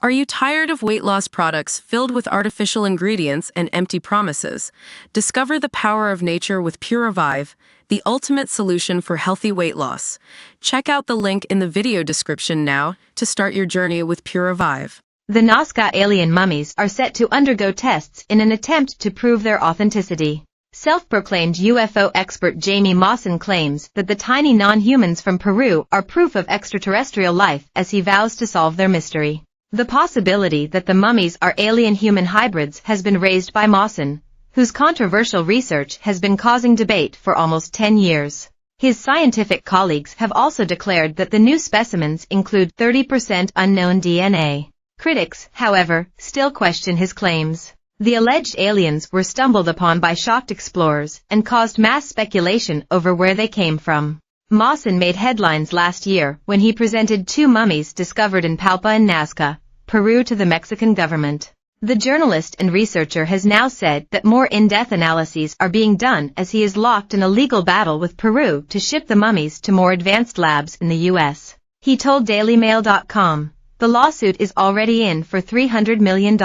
Are you tired of weight loss products filled with artificial ingredients and empty promises? Discover the power of nature with Pure Revive, the ultimate solution for healthy weight loss. Check out the link in the video description now to start your journey with Pure Revive. The Nazca alien mummies are set to undergo tests in an attempt to prove their authenticity. Self-proclaimed UFO expert Jamie Mawson claims that the tiny non-humans from Peru are proof of extraterrestrial life as he vows to solve their mystery. The possibility that the mummies are alien-human hybrids has been raised by Mawson, whose controversial research has been causing debate for almost 10 years. His scientific colleagues have also declared that the new specimens include 30% unknown DNA. Critics, however, still question his claims. The alleged aliens were stumbled upon by shocked explorers and caused mass speculation over where they came from. Mawson made headlines last year when he presented two mummies discovered in Palpa and Nazca, Peru to the Mexican government. The journalist and researcher has now said that more in-depth analyses are being done as he is locked in a legal battle with Peru to ship the mummies to more advanced labs in the U.S. He told DailyMail.com, "The lawsuit is already in for $300 million.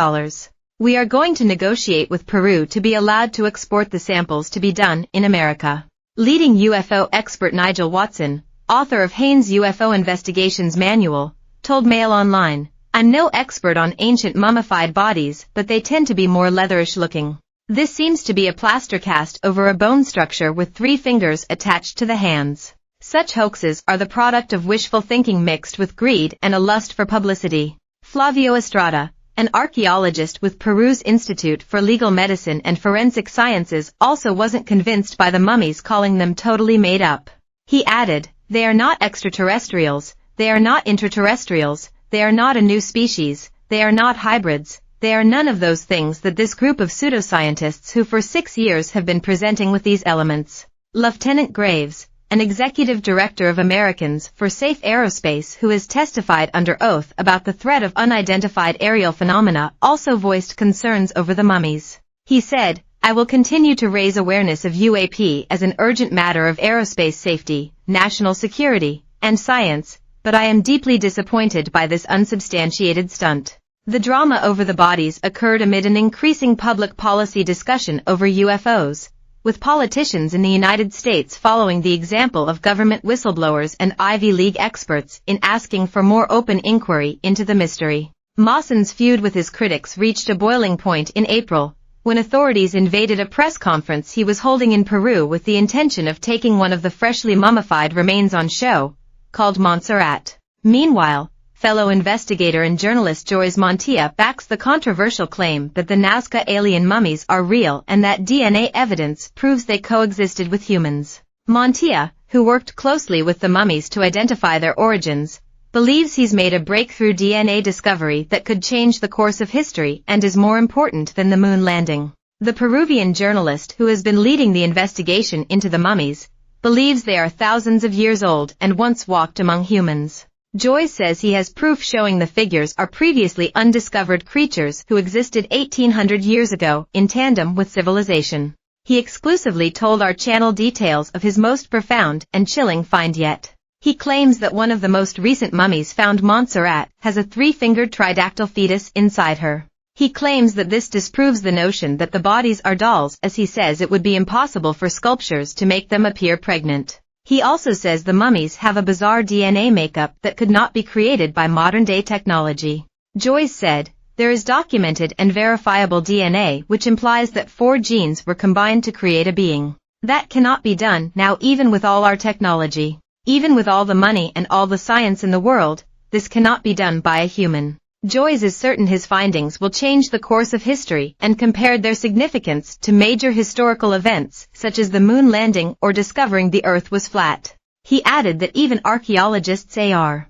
We are going to negotiate with Peru to be allowed to export the samples to be done in America." Leading UFO expert Nigel Watson, author of Haynes' UFO Investigations Manual, told Mail Online, "I'm no expert on ancient mummified bodies, but they tend to be more leatherish looking. This seems to be a plaster cast over a bone structure with 3 fingers attached to the hands. Such hoaxes are the product of wishful thinking mixed with greed and a lust for publicity." Flavio Estrada, an archaeologist with Peru's Institute for Legal Medicine and Forensic Sciences, also wasn't convinced by the mummies, calling them totally made up. He added, "They are not extraterrestrials, they are not interterrestrials, they are not a new species, they are not hybrids, they are none of those things that this group of pseudoscientists who for 6 years have been presenting with these elements." Lieutenant Graves, an executive director of Americans for Safe Aerospace who has testified under oath about the threat of unidentified aerial phenomena, also voiced concerns over the mummies. He said, "I will continue to raise awareness of UAP as an urgent matter of aerospace safety, national security, and science, but I am deeply disappointed by this unsubstantiated stunt." The drama over the bodies occurred amid an increasing public policy discussion over UFOs, with politicians in the United States following the example of government whistleblowers and Ivy League experts in asking for more open inquiry into the mystery. Mawson's feud with his critics reached a boiling point in April, when authorities invaded a press conference he was holding in Peru with the intention of taking one of the freshly mummified remains on show, called Montserrat. Meanwhile, fellow investigator and journalist Joyce Montilla backs the controversial claim that the Nazca alien mummies are real and that DNA evidence proves they coexisted with humans. Montilla, who worked closely with the mummies to identify their origins, believes he's made a breakthrough DNA discovery that could change the course of history and is more important than the moon landing. The Peruvian journalist who has been leading the investigation into the mummies believes they are thousands of years old and once walked among humans. Joyce says he has proof showing the figures are previously undiscovered creatures who existed 1800 years ago in tandem with civilization. He exclusively told our channel details of his most profound and chilling find yet. He claims that one of the most recent mummies found, Montserrat, has a 3-fingered tridactyl fetus inside her. He claims that this disproves the notion that the bodies are dolls, as he says it would be impossible for sculptures to make them appear pregnant. He also says the mummies have a bizarre DNA makeup that could not be created by modern-day technology. Joyce said, "There is documented and verifiable DNA which implies that 4 genes were combined to create a being. That cannot be done now, even with all our technology. Even with all the money and all the science in the world, this cannot be done by a human." Joyce is certain his findings will change the course of history and compared their significance to major historical events such as the moon landing or discovering the Earth was flat. He added that even archaeologists are